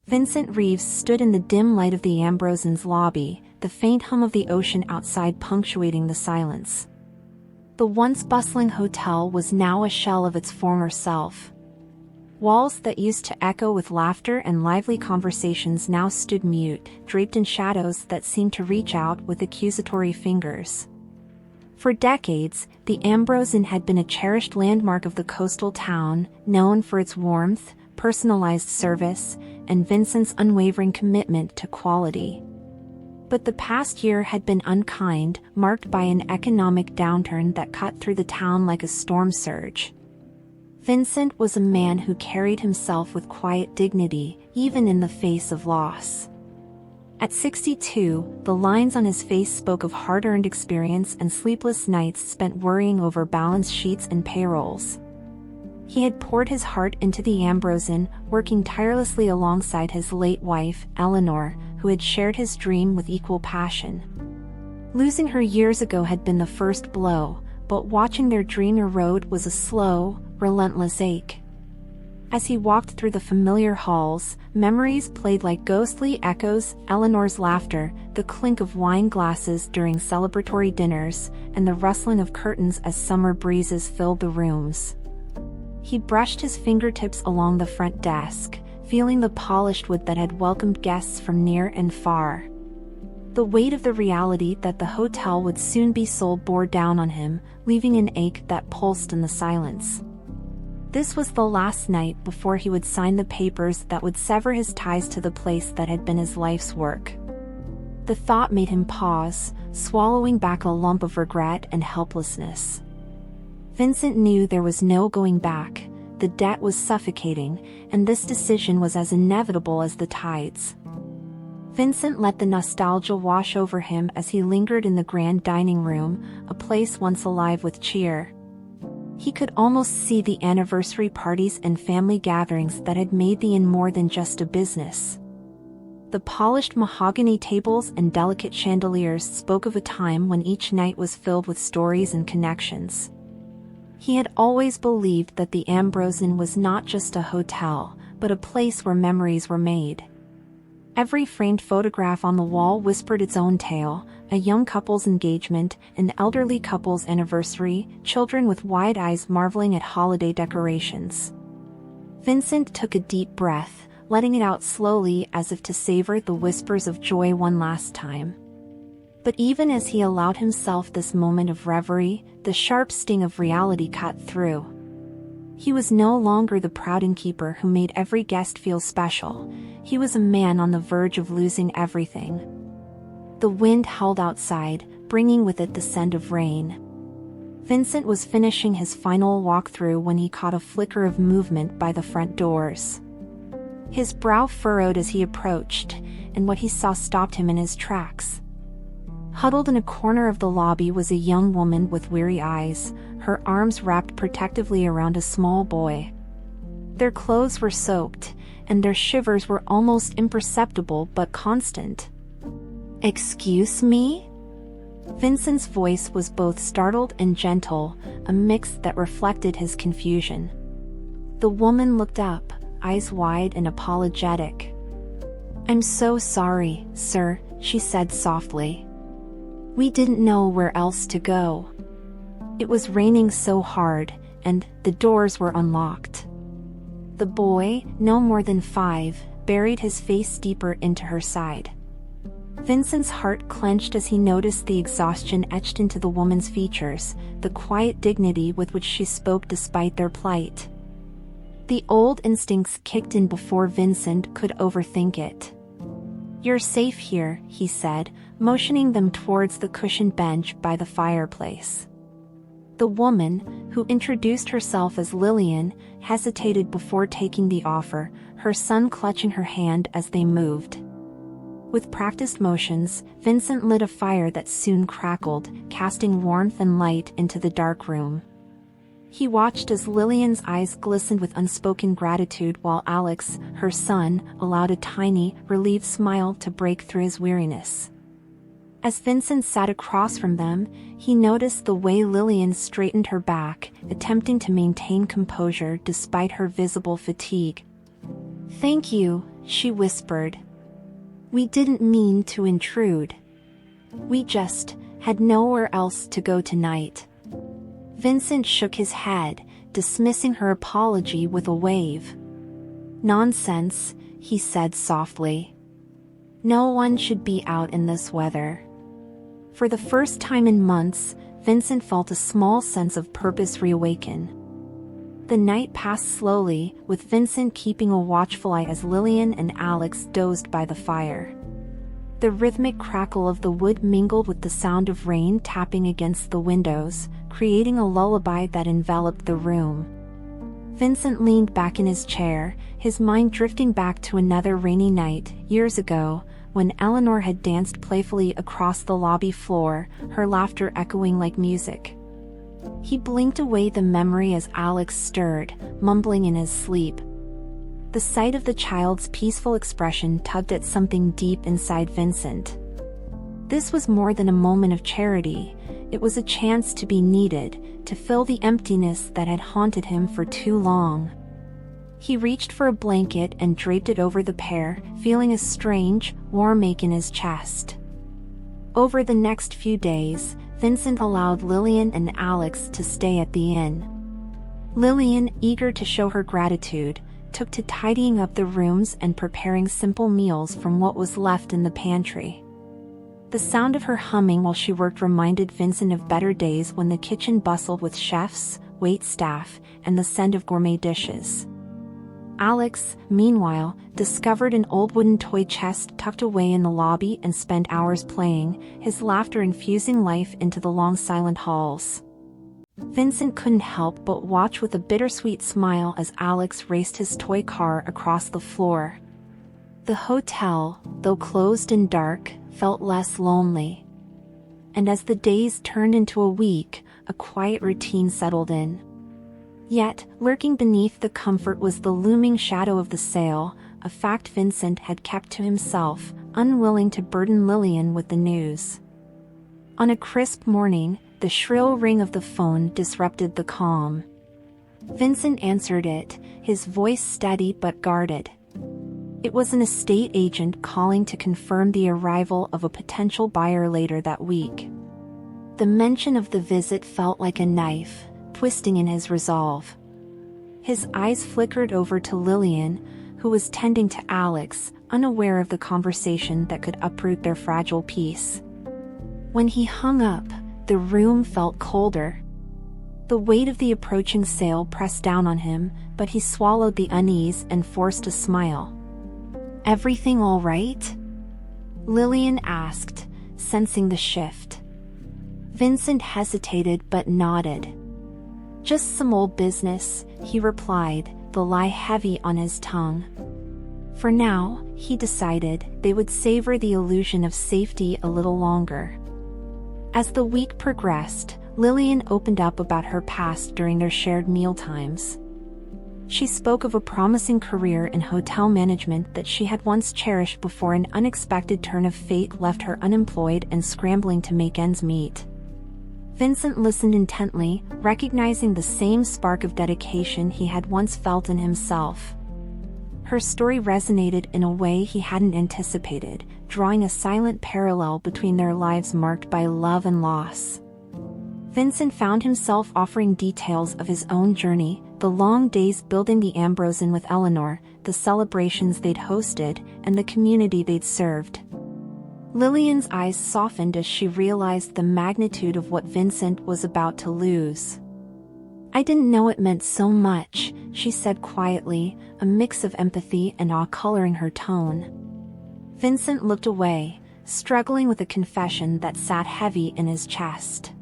Vincent Reeves stood in the dim light of the Ambrosian's lobby, the faint hum of the ocean outside punctuating the silence. The once bustling hotel was now a shell of its former self. Walls that used to echo with laughter and lively conversations now stood mute, draped in shadows that seemed to reach out with accusatory fingers. For decades, the Ambrosian had been a cherished landmark of the coastal town, known for its warmth, personalized service, and Vincent's unwavering commitment to quality. But the past year had been unkind, marked by an economic downturn that cut through the town like a storm surge. Vincent was a man who carried himself with quiet dignity, even in the face of loss. At 62, the lines on his face spoke of hard-earned experience and sleepless nights spent worrying over balance sheets and payrolls. He had poured his heart into the Ambrosian, working tirelessly alongside his late wife, Eleanor, who had shared his dream with equal passion. Losing her years ago had been the first blow, but watching their dream erode was a slow, relentless ache. As he walked through the familiar halls, memories played like ghostly echoes: Eleanor's laughter, the clink of wine glasses during celebratory dinners, and the rustling of curtains as summer breezes filled the rooms. He brushed his fingertips along the front desk, feeling the polished wood that had welcomed guests from near and far. The weight of the reality that the hotel would soon be sold bore down on him, leaving an ache that pulsed in the silence. This was the last night before he would sign the papers that would sever his ties to the place that had been his life's work. The thought made him pause, swallowing back a lump of regret and helplessness. Vincent knew there was no going back. The debt was suffocating, and this decision was as inevitable as the tides. Vincent let the nostalgia wash over him as he lingered in the grand dining room, a place once alive with cheer. He could almost see the anniversary parties and family gatherings that had made the inn more than just a business. The polished mahogany tables and delicate chandeliers spoke of a time when each night was filled with stories and connections. He had always believed that the Ambrosian was not just a hotel, but a place where memories were made. Every framed photograph on the wall whispered its own tale: a young couple's engagement, an elderly couple's anniversary, children with wide eyes marveling at holiday decorations. Vincent took a deep breath, letting it out slowly as if to savor the whispers of joy one last time. But even as he allowed himself this moment of reverie, the sharp sting of reality cut through. He was no longer the proud innkeeper who made every guest feel special. He was a man on the verge of losing everything. The wind howled outside, bringing with it the scent of rain. Vincent was finishing his final walkthrough when he caught a flicker of movement by the front doors. His brow furrowed as he approached, and what he saw stopped him in his tracks. Huddled in a corner of the lobby was a young woman with weary eyes, her arms wrapped protectively around a small boy. Their clothes were soaked, and their shivers were almost imperceptible but constant. "Excuse me?" Vincent's voice was both startled and gentle, a mix that reflected his confusion. The woman looked up, eyes wide and apologetic. "I'm so sorry, sir," she said softly. "We didn't know where else to go. It was raining so hard, and the doors were unlocked." The boy, no more than 5, buried his face deeper into her side. Vincent's heart clenched as he noticed the exhaustion etched into the woman's features, the quiet dignity with which she spoke despite their plight. The old instincts kicked in before Vincent could overthink it. "You're safe here," he said, motioning them towards the cushioned bench by the fireplace. The woman, who introduced herself as Lillian, hesitated before taking the offer, her son clutching her hand as they moved. With practiced motions, Vincent lit a fire that soon crackled, casting warmth and light into the dark room. He watched as Lillian's eyes glistened with unspoken gratitude while Alex, her son, allowed a tiny, relieved smile to break through his weariness. As Vincent sat across from them, he noticed the way Lillian straightened her back, attempting to maintain composure despite her visible fatigue. "Thank you," she whispered. "We didn't mean to intrude. We just had nowhere else to go tonight." Vincent shook his head, dismissing her apology with a wave. "Nonsense," he said softly. "No one should be out in this weather." For the first time in months, Vincent felt a small sense of purpose reawaken. The night passed slowly, with Vincent keeping a watchful eye as Lillian and Alex dozed by the fire. The rhythmic crackle of the wood mingled with the sound of rain tapping against the windows, creating a lullaby that enveloped the room. Vincent leaned back in his chair, his mind drifting back to another rainy night, years ago, when Eleanor had danced playfully across the lobby floor, her laughter echoing like music. He blinked away the memory as Alex stirred, mumbling in his sleep. The sight of the child's peaceful expression tugged at something deep inside Vincent. This was more than a moment of charity. It was a chance to be needed, to fill the emptiness that had haunted him for too long. He reached for a blanket and draped it over the pair, feeling a strange, warm ache in his chest. Over the next few days, Vincent allowed Lillian and Alex to stay at the inn. Lillian, eager to show her gratitude, took to tidying up the rooms and preparing simple meals from what was left in the pantry. The sound of her humming while she worked reminded Vincent of better days when the kitchen bustled with chefs, waitstaff, and the scent of gourmet dishes. Alex, meanwhile, discovered an old wooden toy chest tucked away in the lobby and spent hours playing, his laughter infusing life into the long silent halls. Vincent couldn't help but watch with a bittersweet smile as Alex raced his toy car across the floor. The hotel, though closed and dark, felt less lonely. And as the days turned into a week, a quiet routine settled in. Yet, lurking beneath the comfort was the looming shadow of the sale, a fact Vincent had kept to himself, unwilling to burden Lillian with the news. On a crisp morning, the shrill ring of the phone disrupted the calm. Vincent answered it, his voice steady but guarded. It was an estate agent calling to confirm the arrival of a potential buyer later that week. The mention of the visit felt like a knife, twisting in his resolve. His eyes flickered over to Lillian, who was tending to Alex, unaware of the conversation that could uproot their fragile peace. When he hung up, the room felt colder. The weight of the approaching sale pressed down on him, but he swallowed the unease and forced a smile. "Everything all right?" Lillian asked, sensing the shift. Vincent hesitated but nodded. "Just some old business," he replied, the lie heavy on his tongue. For now, he decided, they would savor the illusion of safety a little longer. As the week progressed, Lillian opened up about her past during their shared mealtimes. She spoke of a promising career in hotel management that she had once cherished before an unexpected turn of fate left her unemployed and scrambling to make ends meet. Vincent listened intently, recognizing the same spark of dedication he had once felt in himself. Her story resonated in a way he hadn't anticipated, drawing a silent parallel between their lives marked by love and loss. Vincent found himself offering details of his own journey, the long days building the Ambrosen with Eleanor, the celebrations they'd hosted, and the community they'd served. Lillian's eyes softened as she realized the magnitude of what Vincent was about to lose. "I didn't know it meant so much," she said quietly, a mix of empathy and awe coloring her tone. Vincent looked away, struggling with a confession that sat heavy in his chest.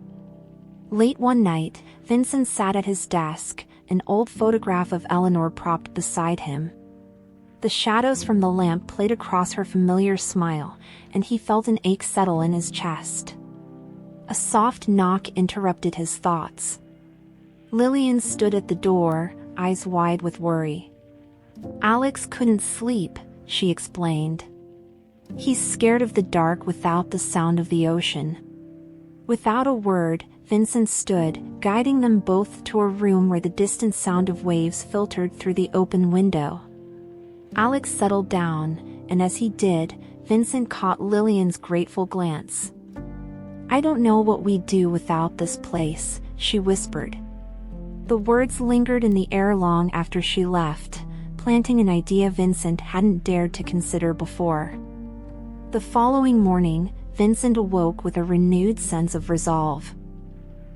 Late one night, Vincent sat at his desk, an old photograph of Eleanor propped beside him. The shadows from the lamp played across her familiar smile, and he felt an ache settle in his chest. A soft knock interrupted his thoughts. Lillian stood at the door, eyes wide with worry. "Alex couldn't sleep," she explained. "He's scared of the dark without the sound of the ocean." Without a word, Vincent stood, guiding them both to a room where the distant sound of waves filtered through the open window. Alex settled down, and as he did, Vincent caught Lillian's grateful glance. "I don't know what we'd do without this place," she whispered. The words lingered in the air long after she left, planting an idea Vincent hadn't dared to consider before. The following morning, Vincent awoke with a renewed sense of resolve.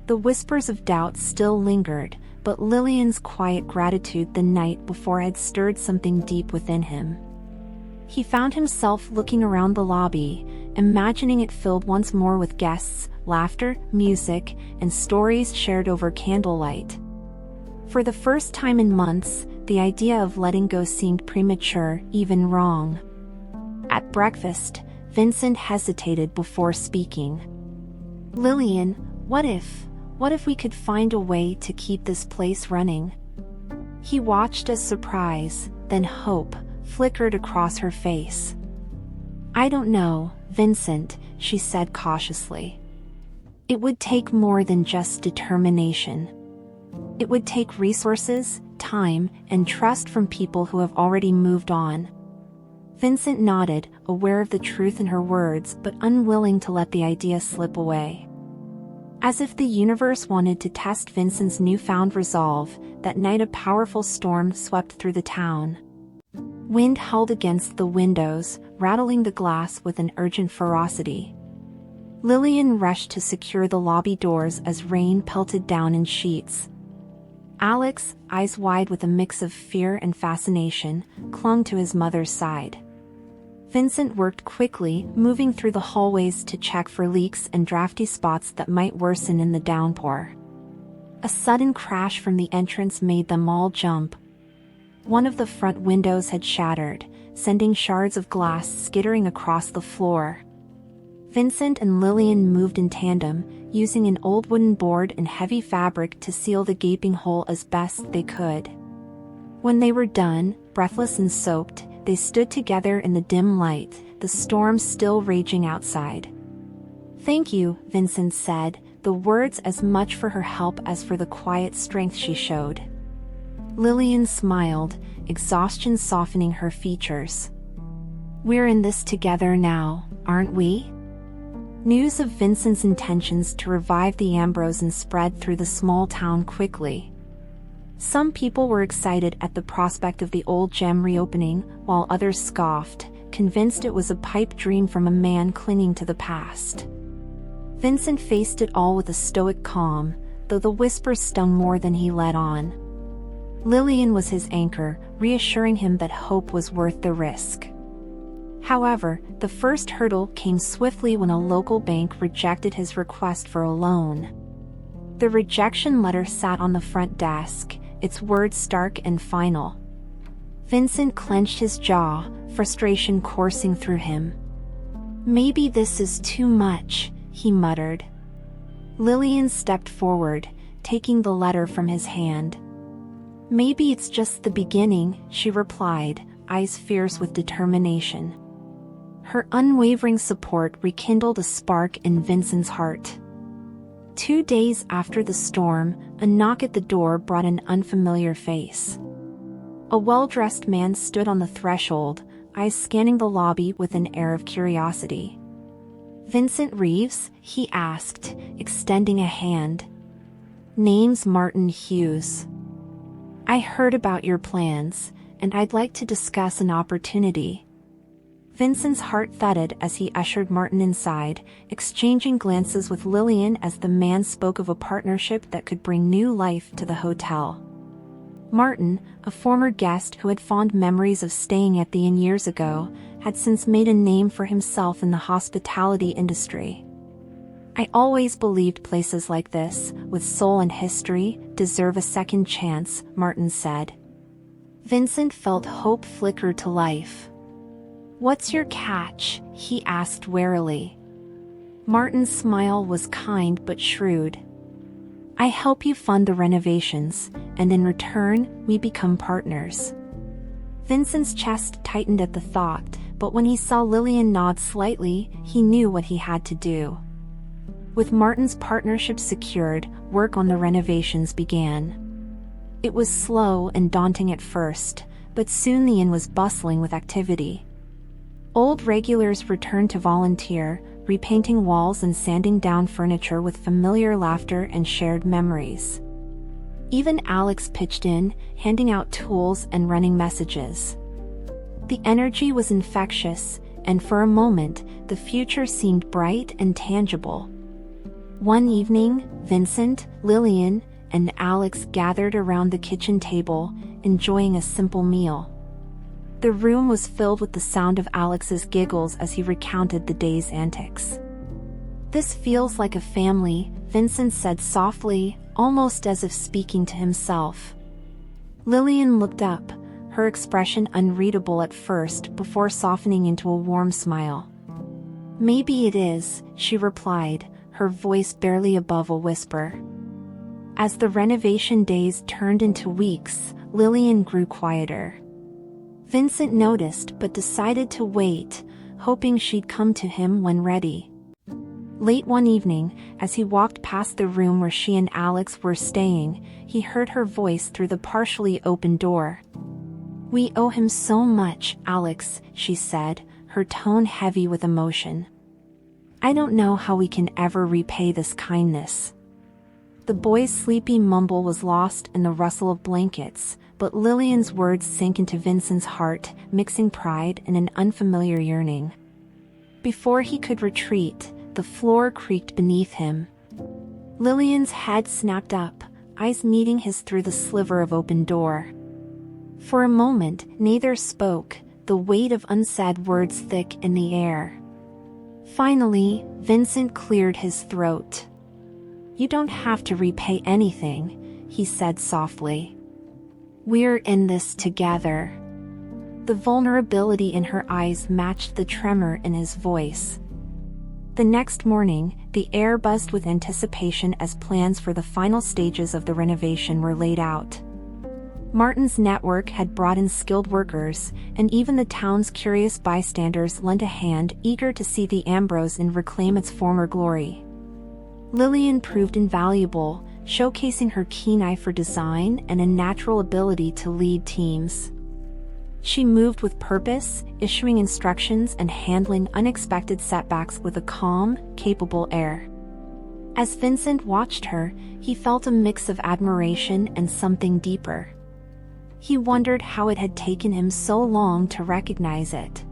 The whispers of doubt still lingered, but Lillian's quiet gratitude the night before had stirred something deep within him. He found himself looking around the lobby, imagining it filled once more with guests, laughter, music, and stories shared over candlelight. For the first time in months, the idea of letting go seemed premature, even wrong. At breakfast, Vincent hesitated before speaking. "Lillian, what if we could find a way to keep this place running?" He watched as surprise, then hope, flickered across her face. "I don't know, Vincent," she said cautiously. "It would take more than just determination. It would take resources, time, and trust from people who have already moved on." Vincent nodded, aware of the truth in her words but unwilling to let the idea slip away. As if the universe wanted to test Vincent's newfound resolve, that night a powerful storm swept through the town. Wind howled against the windows, rattling the glass with an urgent ferocity. Lillian rushed to secure the lobby doors as rain pelted down in sheets. Alex, eyes wide with a mix of fear and fascination, clung to his mother's side. Vincent worked quickly, moving through the hallways to check for leaks and drafty spots that might worsen in the downpour. A sudden crash from the entrance made them all jump. One of the front windows had shattered, sending shards of glass skittering across the floor. Vincent and Lillian moved in tandem, using an old wooden board and heavy fabric to seal the gaping hole as best they could. When they were done, breathless and soaked, they stood together in the dim light, the storm still raging outside. "Thank you," Vincent said, the words as much for her help as for the quiet strength she showed. Lillian smiled, exhaustion softening her features. "We're in this together now, aren't we?" News of Vincent's intentions to revive the Ambrosens spread through the small town quickly. Some people were excited at the prospect of the old gem reopening, while others scoffed, convinced it was a pipe dream from a man clinging to the past. Vincent faced it all with a stoic calm, though the whispers stung more than he let on. Lillian was his anchor, reassuring him that hope was worth the risk. However, the first hurdle came swiftly when a local bank rejected his request for a loan. The rejection letter sat on the front desk, its words stark and final. Vincent clenched his jaw, frustration coursing through him. "Maybe this is too much," he muttered. Lillian stepped forward, taking the letter from his hand. "Maybe it's just the beginning," she replied, eyes fierce with determination. Her unwavering support rekindled a spark in Vincent's heart. 2 days after the storm, a knock at the door brought an unfamiliar face. A well-dressed man stood on the threshold, eyes scanning the lobby with an air of curiosity. "Vincent Reeves?" he asked, extending a hand. "Name's Martin Hughes. I heard about your plans, and I'd like to discuss an opportunity." Vincent's heart thudded as he ushered Martin inside, exchanging glances with Lillian as the man spoke of a partnership that could bring new life to the hotel. Martin, a former guest who had fond memories of staying at the inn years ago, had since made a name for himself in the hospitality industry. "I always believed places like this, with soul and history, deserve a second chance," Martin said. Vincent felt hope flicker to life. "What's your catch?" he asked warily. Martin's smile was kind but shrewd. "I help you fund the renovations, and in return, we become partners." Vincent's chest tightened at the thought, but when he saw Lillian nod slightly, he knew what he had to do. With Martin's partnership secured, work on the renovations began. It was slow and daunting at first, But soon the inn was bustling with activity. Old regulars returned to volunteer, repainting walls and sanding down furniture with familiar laughter and shared memories. Even Alex pitched in, handing out tools and running messages. The energy was infectious, and for a moment, the future seemed bright and tangible. One evening, Vincent, Lillian, and Alex gathered around the kitchen table, enjoying a simple meal. The room was filled with the sound of Alex's giggles as he recounted the day's antics. "This feels like a family," Vincent said softly, almost as if speaking to himself. Lillian looked up, her expression unreadable at first before softening into a warm smile. "Maybe it is," she replied, her voice barely above a whisper. As the renovation days turned into weeks, Lillian grew quieter. Vincent noticed but decided to wait, hoping she'd come to him when ready. Late one evening, as he walked past the room where she and Alex were staying, he heard her voice through the partially open door. "We owe him so much, Alex," she said, her tone heavy with emotion. "I don't know how we can ever repay this kindness." The boy's sleepy mumble was lost in the rustle of blankets, but Lillian's words sank into Vincent's heart, mixing pride and an unfamiliar yearning. Before he could retreat, the floor creaked beneath him. Lillian's head snapped up, eyes meeting his through the sliver of open door. For a moment, neither spoke, the weight of unsaid words thick in the air. Finally, Vincent cleared his throat. "You don't have to repay anything," he said softly. "We're in this together." The vulnerability in her eyes matched the tremor in his voice. The next morning, the air buzzed with anticipation as plans for the final stages of the renovation were laid out. Martin's network had brought in skilled workers, and even the town's curious bystanders lent a hand, eager to see the Ambrose reclaim its former glory. Lillian proved invaluable, showcasing her keen eye for design and a natural ability to lead teams. She moved with purpose, issuing instructions and handling unexpected setbacks with a calm, capable air. As Vincent watched her, he felt a mix of admiration and something deeper. He wondered how it had taken him so long to recognize it.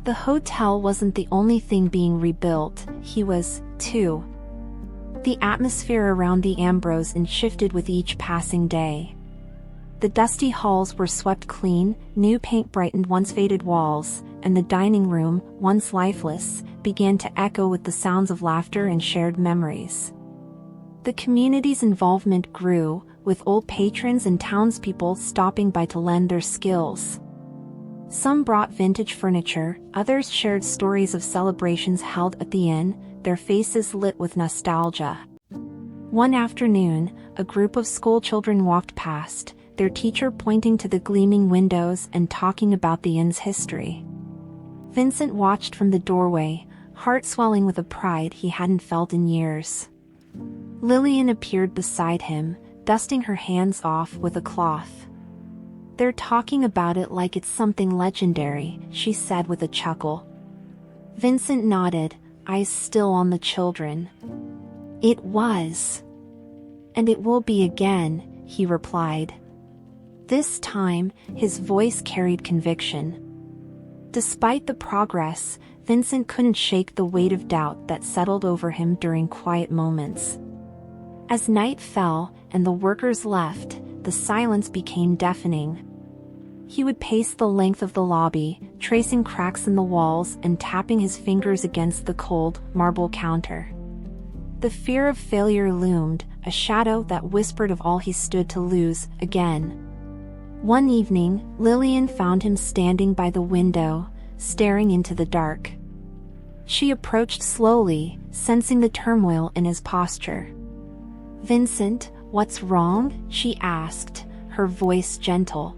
The hotel wasn't the only thing being rebuilt, he was, too. The atmosphere around the Ambrose shifted with each passing day. The dusty halls were swept clean, new paint brightened once faded walls, and the dining room, once lifeless, began to echo with the sounds of laughter and shared memories. The community's involvement grew, with old patrons and townspeople stopping by to lend their skills. Some brought vintage furniture, others shared stories of celebrations held at the inn, their faces lit with nostalgia. One afternoon, a group of schoolchildren walked past, their teacher pointing to the gleaming windows and talking about the inn's history. Vincent watched from the doorway, heart swelling with a pride he hadn't felt in years. Lillian appeared beside him, dusting her hands off with a cloth. "They're talking about it like it's something legendary," she said with a chuckle. Vincent nodded, eyes still on the children. "It was. And it will be again," he replied. This time, his voice carried conviction. Despite the progress, Vincent couldn't shake the weight of doubt that settled over him during quiet moments. As night fell and the workers left, the silence became deafening. He would pace the length of the lobby, tracing cracks in the walls and tapping his fingers against the cold, marble counter. The fear of failure loomed, a shadow that whispered of all he stood to lose, again. One evening, Lillian found him standing by the window, staring into the dark. She approached slowly, sensing the turmoil in his posture. "Vincent, what's wrong?" she asked, her voice gentle.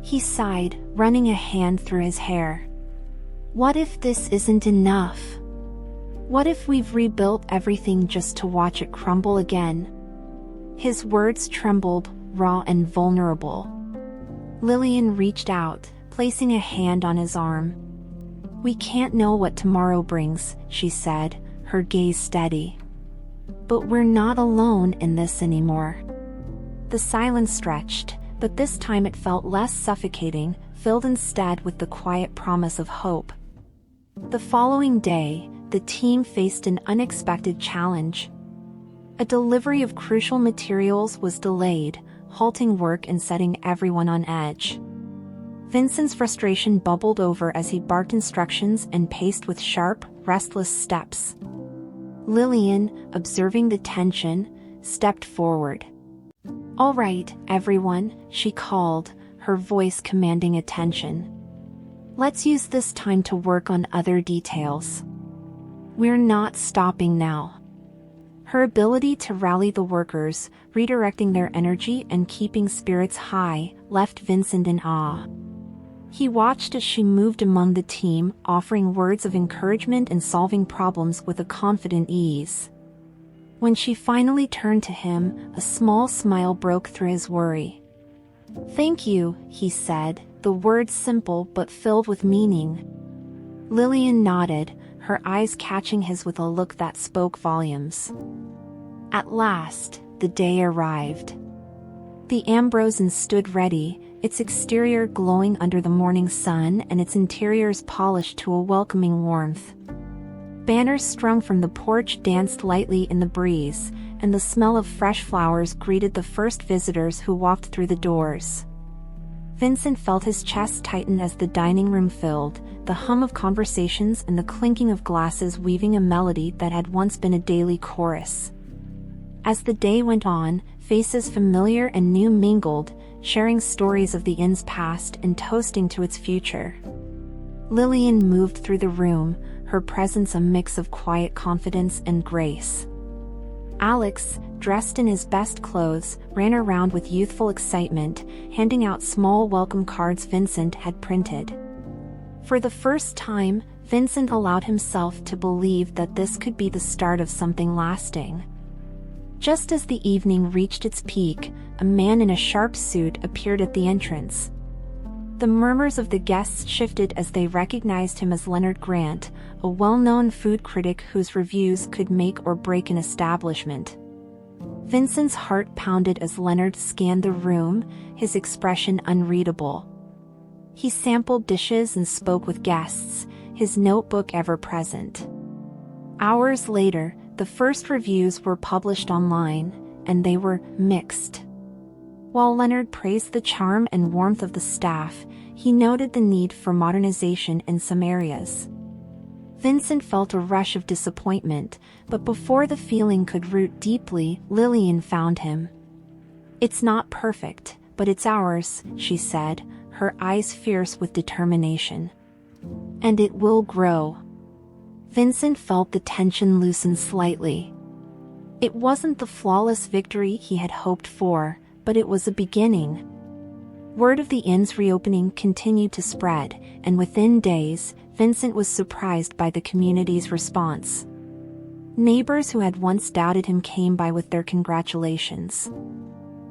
He sighed, running a hand through his hair. "What if this isn't enough? What if we've rebuilt everything just to watch it crumble again?" His words trembled, raw and vulnerable. Lillian reached out, placing a hand on his arm. "We can't know what tomorrow brings," she said, her gaze steady. "But we're not alone in this anymore." The silence stretched, but this time it felt less suffocating, filled instead with the quiet promise of hope. The following day, the team faced an unexpected challenge. A delivery of crucial materials was delayed, halting work and setting everyone on edge. Vincent's frustration bubbled over as he barked instructions and paced with sharp, restless steps. Lillian, observing the tension, stepped forward. "All right, everyone," she called, her voice commanding attention. "Let's use this time to work on other details. We're not stopping now." Her ability to rally the workers, redirecting their energy and keeping spirits high, left Vincent in awe. He watched as she moved among the team, offering words of encouragement and solving problems with a confident ease. When she finally turned to him, a small smile broke through his worry. "Thank you," he said, the words simple but filled with meaning. Lillian nodded, her eyes catching his with a look that spoke volumes. At last, the day arrived. The Ambrosens stood ready, its exterior glowing under the morning sun and its interiors polished to a welcoming warmth. Banners strung from the porch danced lightly in the breeze, and the smell of fresh flowers greeted the first visitors who walked through the doors. Vincent felt his chest tighten as the dining room filled, the hum of conversations and the clinking of glasses weaving a melody that had once been a daily chorus. As the day went on, faces familiar and new mingled, sharing stories of the inn's past and toasting to its future. Lillian moved through the room, her presence a mix of quiet confidence and grace. Alex, dressed in his best clothes, ran around with youthful excitement, handing out small welcome cards Vincent had printed. For the first time, Vincent allowed himself to believe that this could be the start of something lasting. Just as the evening reached its peak, a man in a sharp suit appeared at the entrance. The murmurs of the guests shifted as they recognized him as Leonard Grant, a well-known food critic whose reviews could make or break an establishment. Vincent's heart pounded as Leonard scanned the room, his expression unreadable. He sampled dishes and spoke with guests, his notebook ever present. Hours later, the first reviews were published online, and they were mixed. While Leonard praised the charm and warmth of the staff, he noted the need for modernization in some areas. Vincent felt a rush of disappointment, but before the feeling could root deeply, Lillian found him. "It's not perfect, but it's ours," she said, her eyes fierce with determination. "And it will grow." Vincent felt the tension loosen slightly. It wasn't the flawless victory he had hoped for, but it was a beginning. Word of the inn's reopening continued to spread, and within days, Vincent was surprised by the community's response. Neighbors who had once doubted him came by with their congratulations.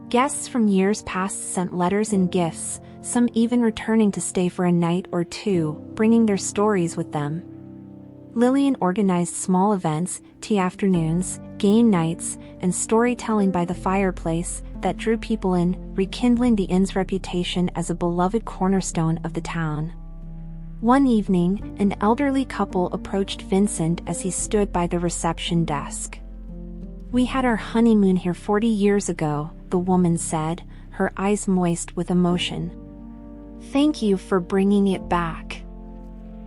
Guests from years past sent letters and gifts, some even returning to stay for a night or two, bringing their stories with them. Lillian organized small events, tea afternoons, game nights, and storytelling by the fireplace that drew people in, rekindling the inn's reputation as a beloved cornerstone of the town. One evening, an elderly couple approached Vincent as he stood by the reception desk. "We had our honeymoon here 40 years ago," the woman said, her eyes moist with emotion. "Thank you for bringing it back."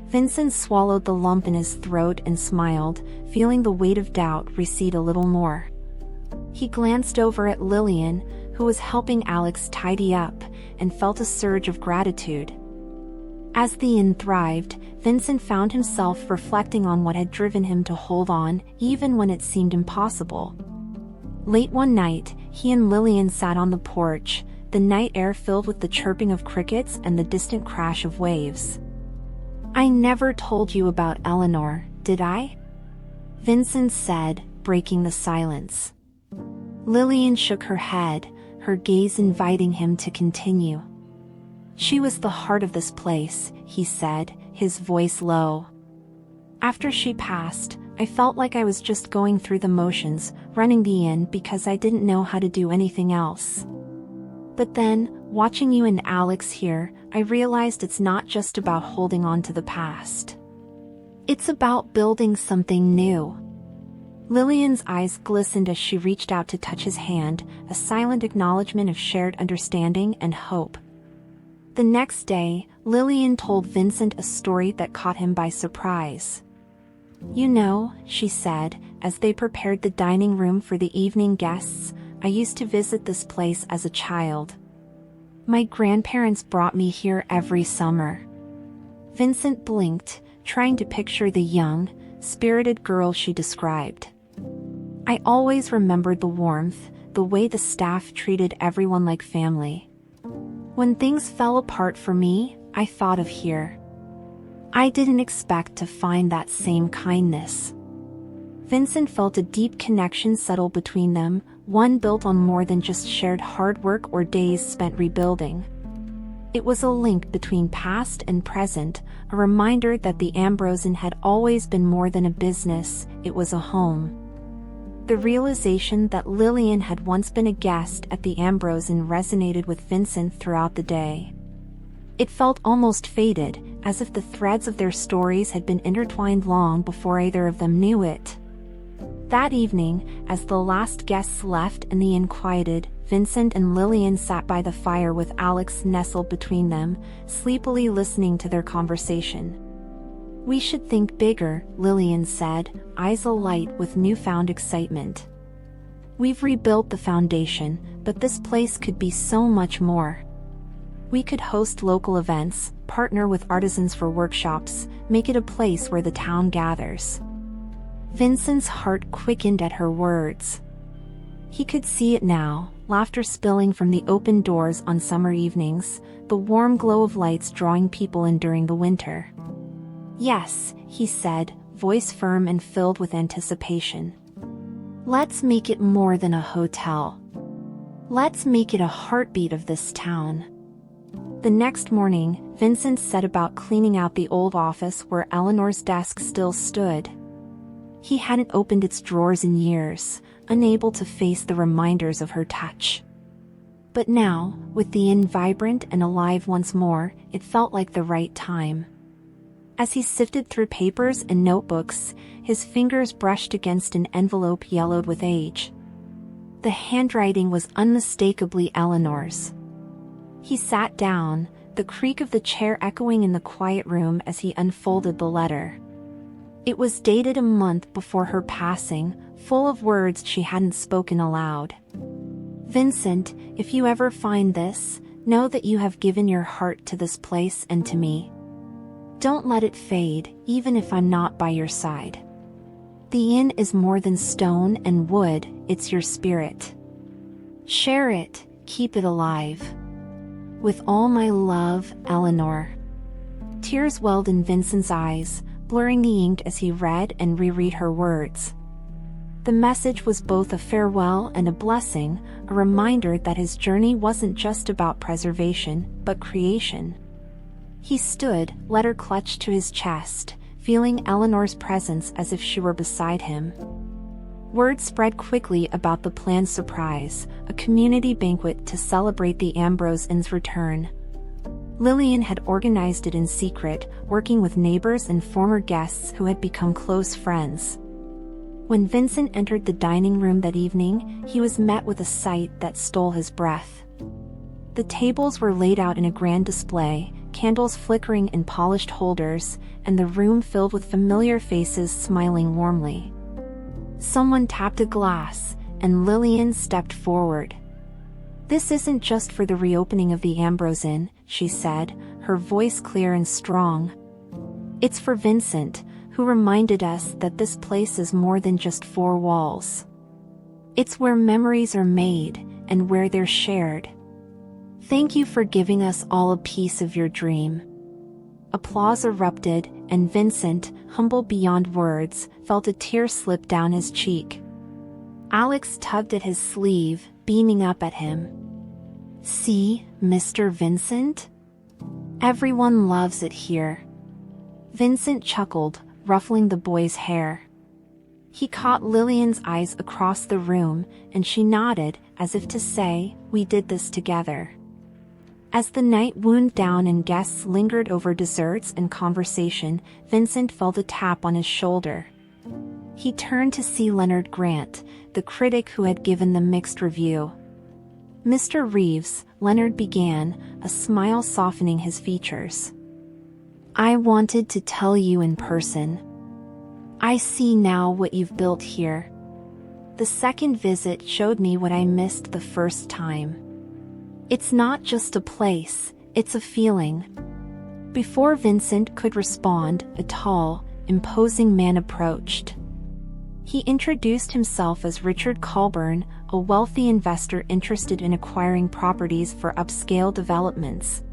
Vincent swallowed the lump in his throat and smiled, feeling the weight of doubt recede a little more. He glanced over at Lillian, who was helping Alex tidy up, and felt a surge of gratitude. As the inn thrived, Vincent found himself reflecting on what had driven him to hold on, even when it seemed impossible. Late one night, he and Lillian sat on the porch, the night air filled with the chirping of crickets and the distant crash of waves. "I never told you about Eleanor, did I?" Vincent said, breaking the silence. Lillian shook her head, her gaze inviting him to continue. She was the heart of this place, he said, his voice low. After she passed, I felt like I was just going through the motions, running the inn because I didn't know how to do anything else. But then, watching you and Alex here, I realized it's not just about holding on to the past. It's about building something new. Lillian's eyes glistened as she reached out to touch his hand, a silent acknowledgement of shared understanding and hope. The next day, Lillian told Vincent a story that caught him by surprise. You know, she said, as they prepared the dining room for the evening guests, I used to visit this place as a child. My grandparents brought me here every summer. Vincent blinked, trying to picture the young, spirited girl she described. I always remembered the warmth, the way the staff treated everyone like family. When things fell apart for me, I thought of here. I didn't expect to find that same kindness. Vincent felt a deep connection settle between them, one built on more than just shared hard work or days spent rebuilding. It was a link between past and present, a reminder that the Ambrosian had always been more than a business, it was a home. The realization that Lillian had once been a guest at the Ambrosian resonated with Vincent throughout the day. It felt almost fated, as if the threads of their stories had been intertwined long before either of them knew it. That evening, as the last guests left and the inn quieted, Vincent and Lillian sat by the fire with Alex nestled between them, sleepily listening to their conversation. We should think bigger, Lillian said, eyes alight with newfound excitement. We've rebuilt the foundation, but this place could be so much more. We could host local events, partner with artisans for workshops, make it a place where the town gathers. Vincent's heart quickened at her words. He could see it now, laughter spilling from the open doors on summer evenings, the warm glow of lights drawing people in during the winter. Yes, he said, voice firm and filled with anticipation. Let's make it more than a hotel. Let's make it a heartbeat of this town. The next morning, Vincent set about cleaning out the old office where Eleanor's desk still stood. He hadn't opened its drawers in years, unable to face the reminders of her touch. But now, with the inn vibrant and alive once more, it felt like the right time. As he sifted through papers and notebooks, his fingers brushed against an envelope yellowed with age. The handwriting was unmistakably Eleanor's. He sat down, the creak of the chair echoing in the quiet room as he unfolded the letter. It was dated a month before her passing, full of words she hadn't spoken aloud. Vincent, if you ever find this, know that you have given your heart to this place and to me. Don't let it fade, even if I'm not by your side. The inn is more than stone and wood, it's your spirit. Share it, keep it alive. With all my love, Eleanor. Tears welled in Vincent's eyes, blurring the ink as he read and reread her words. The message was both a farewell and a blessing, a reminder that his journey wasn't just about preservation, but creation. He stood, letter clutched to his chest, feeling Eleanor's presence as if she were beside him. Word spread quickly about the planned surprise, a community banquet to celebrate the Ambrosian's return. Lillian had organized it in secret, working with neighbors and former guests who had become close friends. When Vincent entered the dining room that evening, he was met with a sight that stole his breath. The tables were laid out in a grand display, candles flickering in polished holders, and the room filled with familiar faces smiling warmly. Someone tapped a glass, and Lillian stepped forward. This isn't just for the reopening of the Ambrosian, she said, her voice clear and strong. It's for Vincent, who reminded us that this place is more than just four walls. It's where memories are made, and where they're shared. Thank you for giving us all a piece of your dream. Applause erupted, and Vincent, humble beyond words, felt a tear slip down his cheek. Alex tugged at his sleeve, beaming up at him. See, Mr. Vincent? Everyone loves it here. Vincent chuckled, ruffling the boy's hair. He caught Lillian's eyes across the room, and she nodded, as if to say, "We did this together." As the night wound down and guests lingered over desserts and conversation, Vincent felt a tap on his shoulder. He turned to see Leonard Grant, the critic who had given the mixed review. "Mr. Reeves," Leonard began, a smile softening his features. "I wanted to tell you in person. I see now what you've built here. The second visit showed me what I missed the first time. It's not just a place, it's a feeling." Before Vincent could respond, a tall, imposing man approached. He introduced himself as Richard Colburn, a wealthy investor interested in acquiring properties for upscale developments.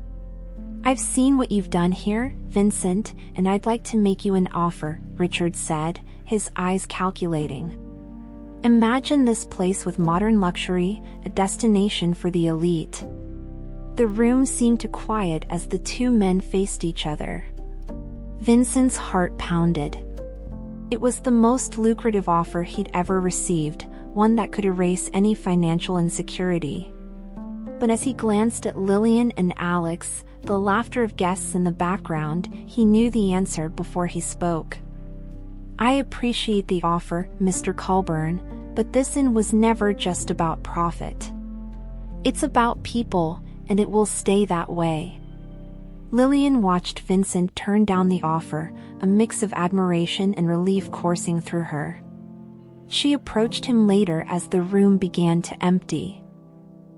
"I've seen what you've done here, Vincent, and I'd like to make you an offer," Richard said, his eyes calculating. "Imagine this place with modern luxury, a destination for the elite." The room seemed to quiet as the two men faced each other. Vincent's heart pounded. It was the most lucrative offer he'd ever received, one that could erase any financial insecurity. But as he glanced at Lillian and Alex, the laughter of guests in the background, he knew the answer before he spoke. "I appreciate the offer, Mr. Colburn, but this inn was never just about profit. It's about people, and it will stay that way." Lillian watched Vincent turn down the offer, a mix of admiration and relief coursing through her. She approached him later as the room began to empty.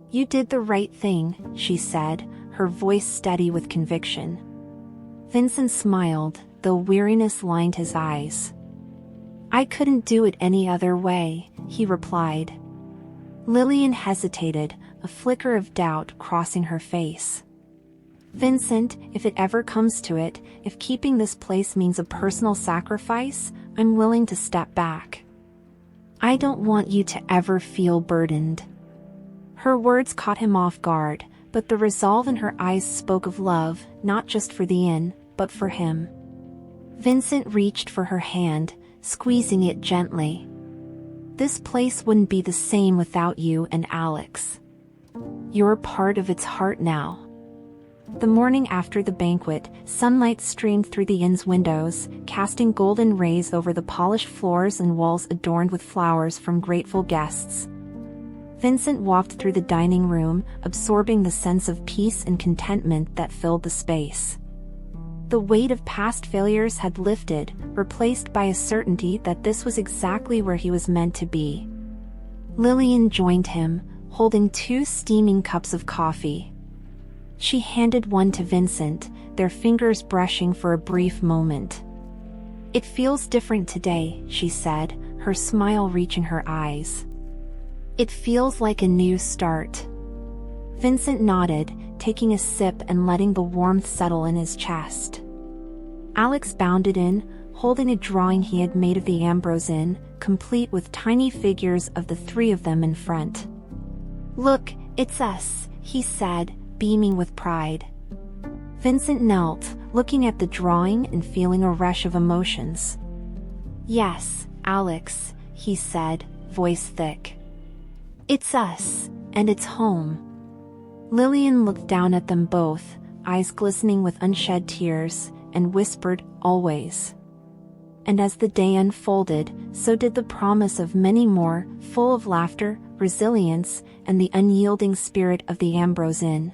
"You did the right thing," she said, her voice steady with conviction. Vincent smiled, though weariness lined his eyes. "I couldn't do it any other way," he replied. Lillian hesitated, a flicker of doubt crossing her face. "Vincent, if it ever comes to it, if keeping this place means a personal sacrifice, I'm willing to step back. I don't want you to ever feel burdened." Her words caught him off guard, but the resolve in her eyes spoke of love, not just for the inn, but for him. Vincent reached for her hand, squeezing it gently. "This place wouldn't be the same without you and Alex. You're part of its heart now." The morning after the banquet, sunlight streamed through the inn's windows, casting golden rays over the polished floors and walls adorned with flowers from grateful guests. Vincent walked through the dining room, absorbing the sense of peace and contentment that filled the space. The weight of past failures had lifted, replaced by a certainty that this was exactly where he was meant to be. Lillian joined him, holding 2 steaming cups of coffee. She handed one to Vincent, their fingers brushing for a brief moment. "It feels different today," she said, her smile reaching her eyes. "It feels like a new start." Vincent nodded, taking a sip and letting the warmth settle in his chest. Alex bounded in, holding a drawing he had made of the Ambrose Inn, complete with tiny figures of the 3 of them in front. "Look, it's us," he said, beaming with pride. Vincent knelt, looking at the drawing and feeling a rush of emotions. "Yes, Alex," he said, voice thick. "It's us, and it's home." Lillian looked down at them both, eyes glistening with unshed tears, and whispered, "Always." And as the day unfolded, so did the promise of many more, full of laughter, resilience, and the unyielding spirit of the Ambrose Inn.